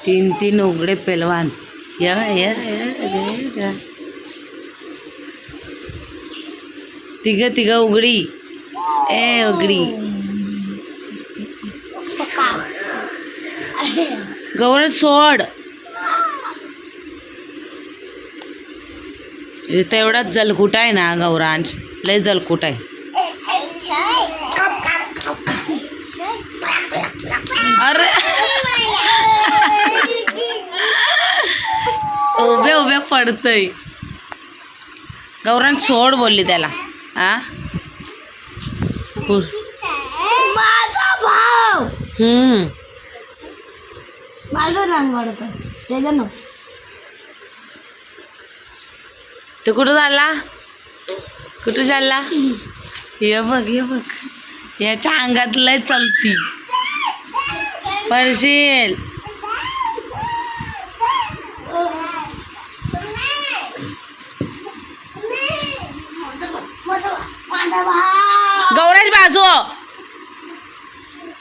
तीन तीन उघडे पेलवान. या या या तिघ उघडी. ए उघडी. गौरव सोड. इथं एवढाच जलकुट आहे ना गौरांश, लय जलकुट आहे. अरे उभे उभे पडतय. गौरांश सोड बोलली त्याला. हा माझा भाऊ माझं रान वाढत त्याचं नाव. तू कुठं चालला? कुठं चालला? ये बघ ये बघ, याच्या अंगात लय चलती. पडशील. गौराज बाजू.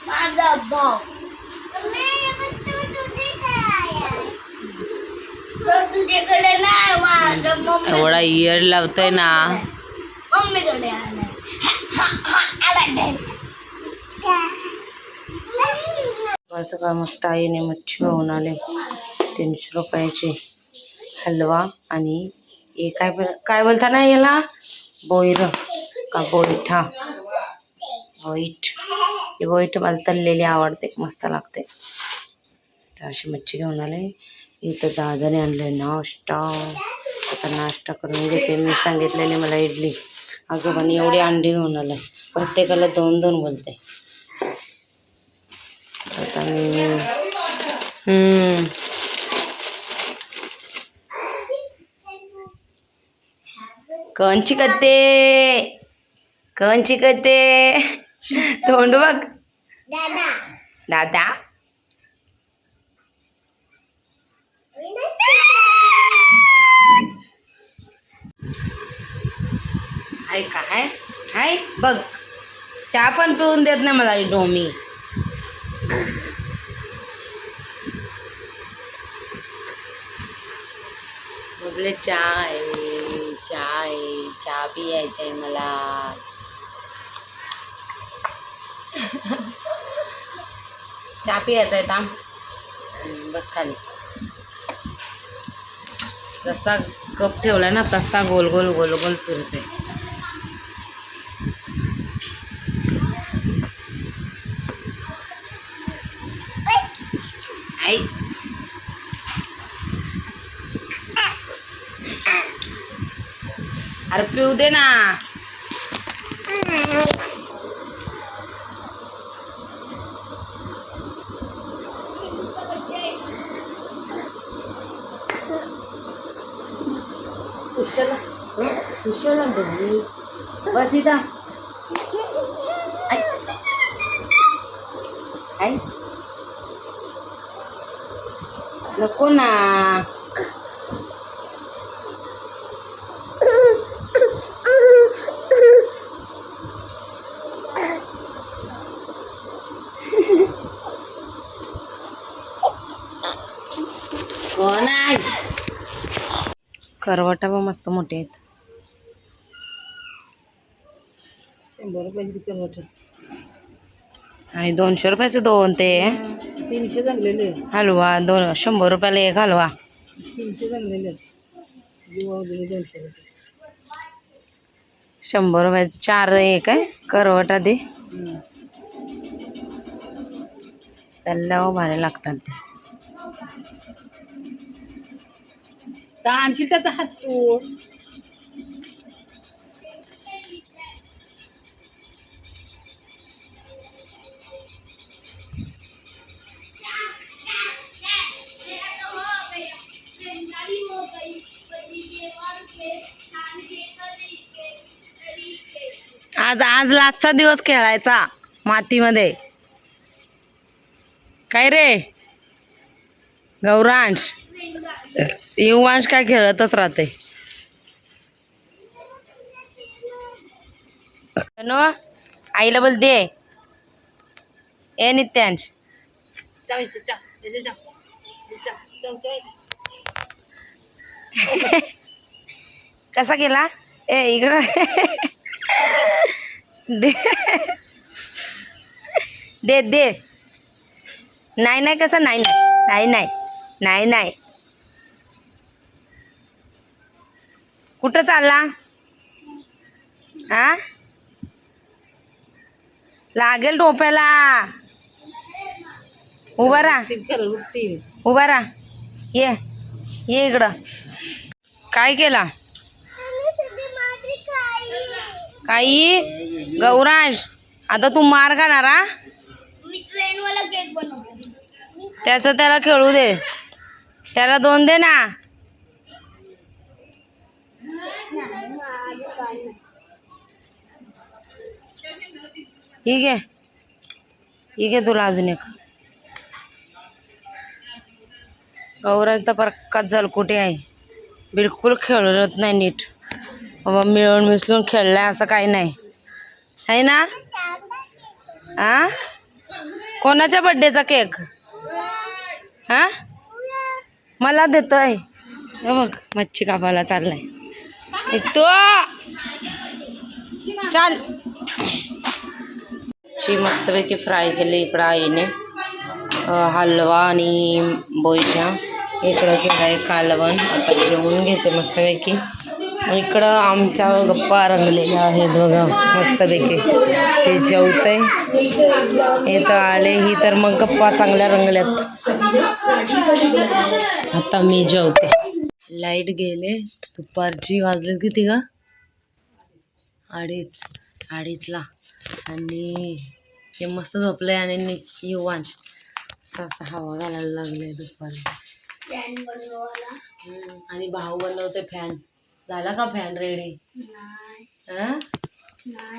माझा भाऊ तुझ्याकडे नाही, माझ्या मम्मी एवढा इयर लावतोय ना. मम्मीकडे सकाळ मस्त आईने मच्छी घेऊन आले. 300 रुपयाचे हलवा आणि हे काय बोलता ना याला, बोईर का बोईठा. बोईठ मला तळलेली आवडते, मस्त लागते. तर अशी मच्छी घेऊन आले. इथं दादाने आणले नाश्ता. आता नाश्ता करून घेते. मी सांगितलेले मला इडली. आजोबांनी एवढी अंडी घेऊन आले, प्रत्येकाला 2-2 बोलते. आता मी कंची करते तोंड बघ. दादा हाय का हाय बघ. चहा पण पिऊन देत नाही मला डोमी. बोले चहा पियायचा आहे मला. चहा पियायचा आहे. थांब बस खाली. जसा कप ठेवला ना तसा गोल गोल गोल गोल फिरते. आई अरे पिऊ दे ना. उशाला बस इथं. आई नको ना. नाही. करवटा पण मस्त मोठे आहेत. 100 रुपयाचे करवट आणि 200 रुपयाचे 2. ते 300 जमलेले हलवा. 100 रुपयाला एक हलवा. 300 जमलेले 100 रुपये 4 एक आहे करवटा. दे त्याला भारी लागतात ते. आणशील त्याचा हात तू. आज लास्टचा दिवस खेळायचा मातीमध्ये. काय रे गौरांश? युवांश काय खेळतच राहते. आईला बोल दे. ए नित्यांश कसा गेला ए इकडं दे दे दे नाही नाही कसा नाही नाही नाही नाही नाही कुठं चालला हा लागेल टोप्याला उभा राहा ये ये इकडं काय केला काही गौरांश आता तू मार खाणार हा मी ट्रेनवाला केक बनवतो. त्याचं त्याला खेळू दे त्याला 2 दे ना ठीक आहे ठीक आहे तुला अजून एक गौराज तर परकाच झालं कुठे आहे बिलकुल खेळत नाही नीट बाबा मिळून मिसळून खेळलाय असं काही नाही आहे ना हा कोणाच्या बड्डेचा केक हा मला देतोय हे बघ मच्छी कापायला चाललाय तो चाल मच्छी मस्तपैकी फ्राय केली इकडं आईने हलवा आणि बोईच्या इकडं केलं आहे कालवण आता जेवून घेते मस्तपैकी इकडं आमच्या गप्पा रंगलेल्या आहेत बघा मस्तपैकी ते जेवतंय हे तर आले ही तर मग गप्पा चांगल्या रंगल्यात आता मी जेवते लाईट गेले दुपारची वाजले किती का 2:30ला आणि ते मस्त झोपलंय आणि युवांश असा हवा घालायला लागले दुपारी फॅन बनवायला. आणि भाऊ बनवते फॅन झाला का फॅन रेडी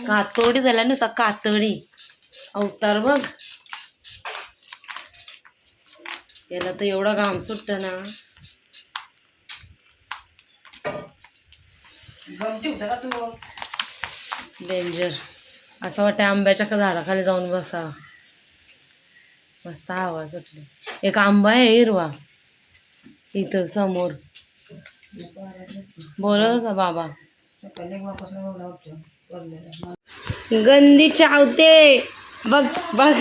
कातोडी झाला नुसता कातडी अवतार बघ याला तर एवढा घाम सुटत ना डेंजर असं वाटतं आंब्याच्या झाडाखाली जाऊन बसा मस्त हवा सुटली एक आंबा आहे हिरवा इथं समोर बोलत होता बाबा गंदी चावते बघ बघ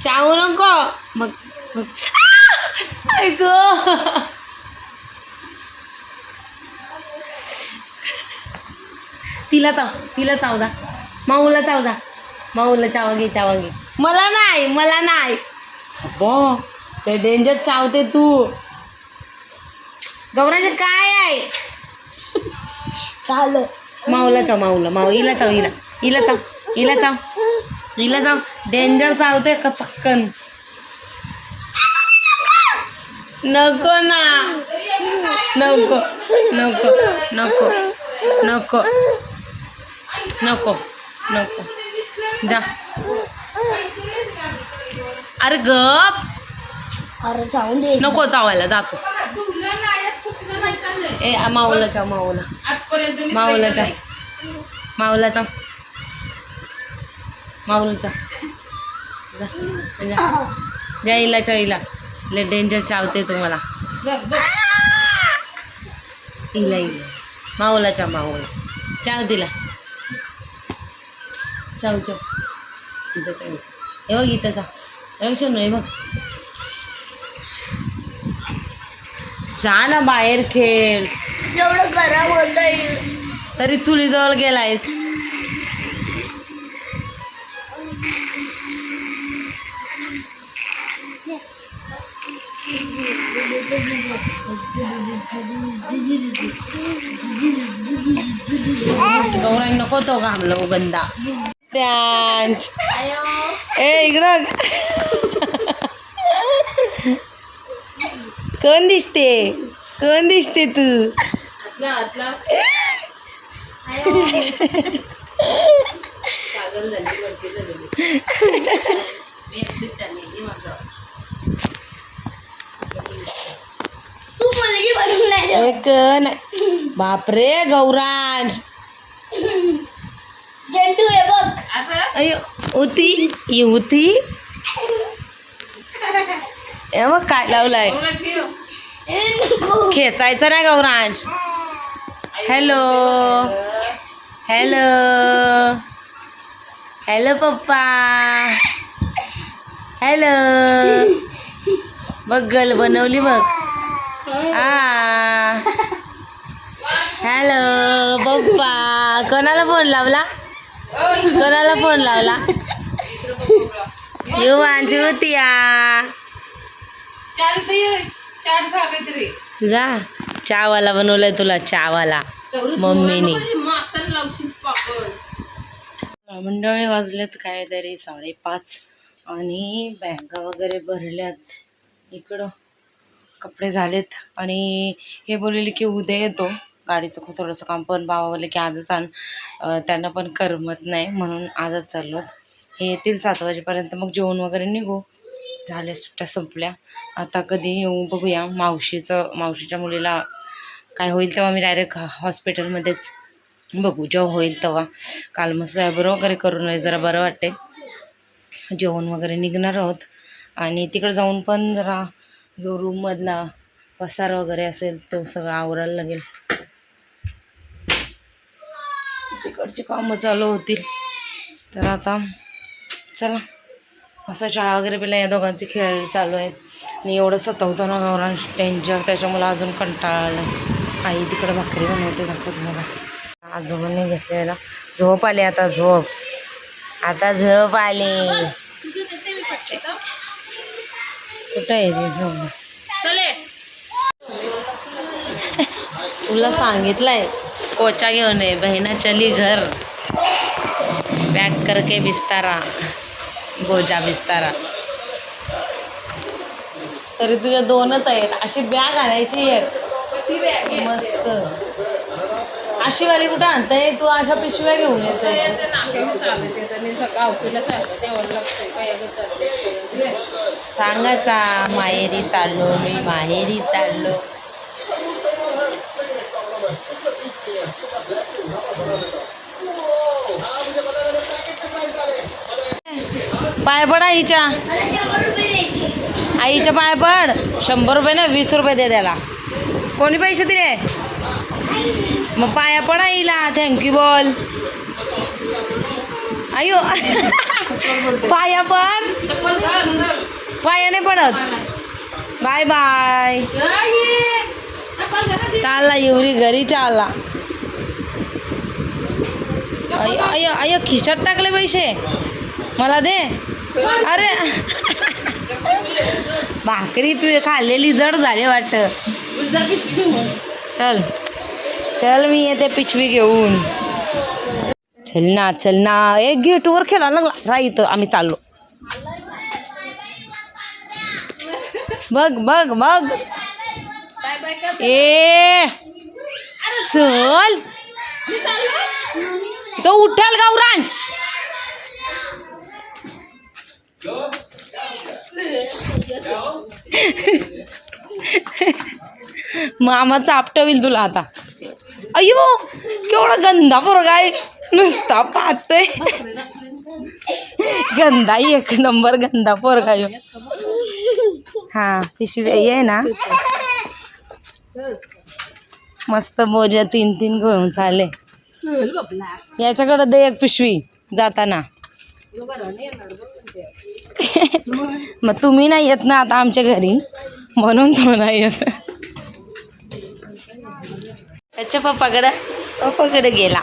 चावू नको बघ बघ ऐक तिला चावदा माऊला चावदा माऊला चावा घे मला नाही अब्बा ते डेंजर चावते तू गौराचं काय आहे चालू माऊला चाव हिला चाव डेंजर चावते कचक्कन नको ना नको नको नको नको नको नको जा अरे गप अरे जाऊन दे नको चावायला जातो ए माऊला चाव माऊला चाव जा इला लय डेंजर चावते तुम्हाला इला माऊला चाव दिला चाव इथं चाव हे बघ इथं चाव हे बघ शोनू हे बघ जा ना बाहेर खेळ एवढं गरम होत तरी चुलीजवळ गेलायस गौरांग नको तो घामलो गंदा ए इकडं कोण दिसते तू तू मुलगी बनून नाही एक बापरे गौरांश झेंडू आहे बघ अयो होती ए मग काय लावलाय खेचायचं नाही गौरांश. हॅलो हॅलो हॅलो पप्पा हॅलो. बघ गल बनवली बघ. हॅलो पप्पा. कोणाला फोन लावला कोणाला फोन लावला. येऊ वांची होती जा. चहावाला बनवलाय तुला चहावाला मम्मीने. मंडळी वाजलेत काहीतरी 5:30 आणि बॅगा वगैरे भरल्यात. इकडं कपडे झालेत आणि हे बोललेले की उद्या येतो. गाडीचं खूप थोडंसं काम पण बाबा बोलले की आजच आण. त्यांना पण करमत नाही म्हणून आजच चाललो. हे येतील 7 वाजेपर्यंत मग जेवण वगैरे निघू. झाल्या सुट्ट्या संपल्या. आता कधी येऊ बघूया. मावशीच्या मुलीला काय होईल तेव्हा मी डायरेक्ट हॉस्पिटलमध्येच बघू जेव्हा होईल तेव्हा. काल मग स्वयंपाक वगैरे करून नाही जरा बरं वाटते. जेवण वगैरे निघणार आहोत आणि तिकडे जाऊन पण जरा जो रूममधला पसार वगैरे असेल तो सगळं आवरायला लागेल. तिकडची कामं चालू होतील. तर आता चला असं चहा वगैरे पिला. या दोघांची खेळ चालू आहेत आणि एवढं सतवतं ना गौरांश डेंजर. त्याच्यामुळे अजून कंटाळलं. आई तिकडं भाकरी बनवते दाखवते मला. आजोबांनी घेतलेला. झोप आली आता झोप. आता झोप आली. कुठं आहे ते? तुला सांगितलंय कोचा घेऊन ये. बहिणा चली घर पॅक करके बिस्तारा बोजा बिस्तारा. तरी तुझ्या 2च आहेत. अशी बॅग आणायची एक मस्त. अशी वाली कुठं आणताय तू? अशा पिशव्या घेऊन येते. सांगायचा माहेरी चाललो मी माहेरी चाललो. पाय पड आईच्या. आईच्या पाय पड. 100 रुपये ना 20 रुपये दे त्याला. कोणी पैसे दिले? मग पाया पड आईला. थँक्यू बोल. आयो पाया पड. पाया नाही पडत. Bye bye. चालला एवढी घरी चालला. अय अय खिशात टाकले पैसे मला दे. अरे भाकरी खाल्लेली जड झाले वाटतं. चल चल मी येते पिशवी घेऊन. चल ना एक गेटवर खेळा लागला. राहितं आम्ही चाललो. बघ बघ बघ. ए चल तो उठाल गौरांश. मामा चापटवील तुला आता. अयो केवढा गंदा पोरगा आहे. नुसता पाहतोय. गंदा एक नंबर गंदा पोरगा आहे. हा पिशवी आहे ना मस्त. बोजा 3 घेऊन चाले. याच्याकडे दे एक पिशवी जाताना. मग तुम्ही नाही येत ना आता आमच्या घरी म्हणून तो नाही येत. त्याच्या पप्पाकडे गेला.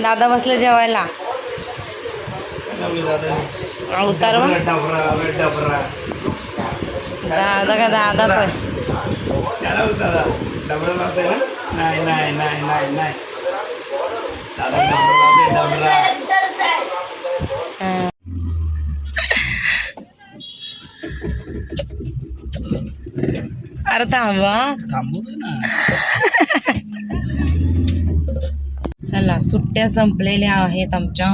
दादा बसले जेवायला. उतार दादा का दादाच आहे. अरे थांबा. चला सुट्ट्या संपलेल्या आहेत आमच्या.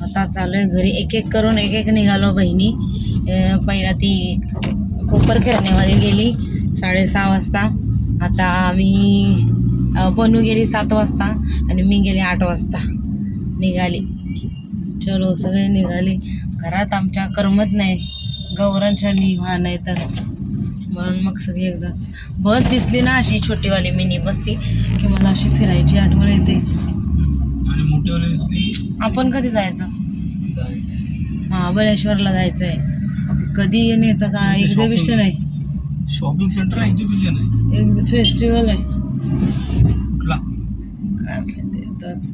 आता चालू आहे घरी. एक करून एक निघालो बहिणी. पहिला ती कोपर खेळण्यावाली गेली 6:30 वाजता. आता आम्ही बनू गेली 7 वाजता आणि मी गेले 8 वाजता निघाली. चलो सगळे निघाली. घरात आमच्या करमत नाही. गौरांच्या निघा नाही तर म्हणून मग सगळी एकदाच बस दिसली ना अशी छोटीवाली मिनी बस ती की मला अशी फिरायची आठवण येते. आणि मोठीवाली दिसली आपण कधी जायचं? जायचं. महाबळेश्वरला जायचं आहे. कधी नेतात एक्झिबिशन आहे, शॉपिंग सेंटर आहे, एक्झिबिशन आहे, एक फेस्टिवल आहे, कुठला काय माहिती. तच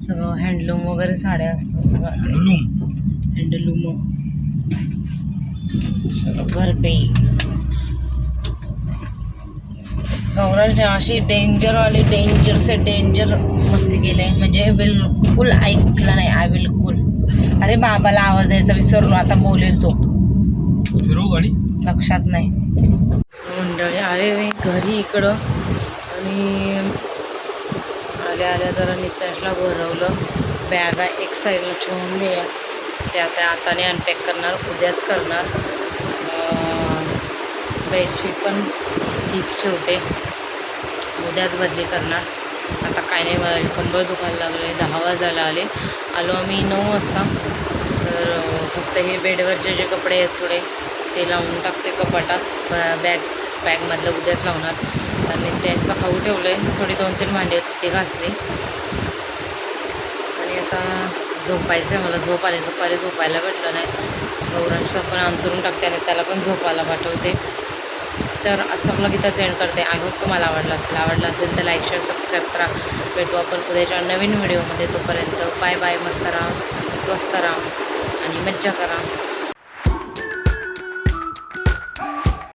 सगळं हँडलूम वगैरे साड्या असतात सगळं ते हँडलूम. हँडलूम घरपे. गौराजने अशी डेंजरवाली डेंजर से डेंजर मस्ती केली म्हणजे बिलकुल ऐकलं नाही. आय बिलकुल. अरे बाबाला आवाज द्यायचा विसरलो, आता बोलेल तो. फिरव गाडी. लक्षात नाही. मंडळी आले घरी इकडं आणि आल्या आल्या जरा नितेशला भरवलं. बॅगा एक साईडला ठेवून द्या, त्या त्या हाताने अनपॅक करणार, उद्याच करणार. बेडशीट पण हीच ठेवते, उद्याच बदली करणार. आता काय नाही, मला कंबर दुखायला लागले. 10 वाजायला आलो आम्ही 9 वाजता. तर फक्त हे बेडवरचे जे कपडे आहेत थोडे ते लावून टाकते कपाटात. बॅगमधलं उद्याच लावणार. आणि त्यांचं खाऊ ठेवलं आहे, थोडी 2-3 भांडी आहेत ते घासली. आणि आता झोपायचं आहे मला. झोप आली, दुपारी झोपायला भेटलं नाही. गौरांचा पण अंतरून टाकते आणि त्याला पण झोपायला पाठवते. तर आजचा ब्लॉग इथंच एंड करते. आय होप तुम्हाला आवडला असेल तर लाईक शेअर सबस्क्राईब करा. भेटू आपण उद्याच्या नवीन व्हिडिओमध्ये. तोपर्यंत बाय बाय. मस्त राहा, स्वस्त राहा आणि मज्जा करा.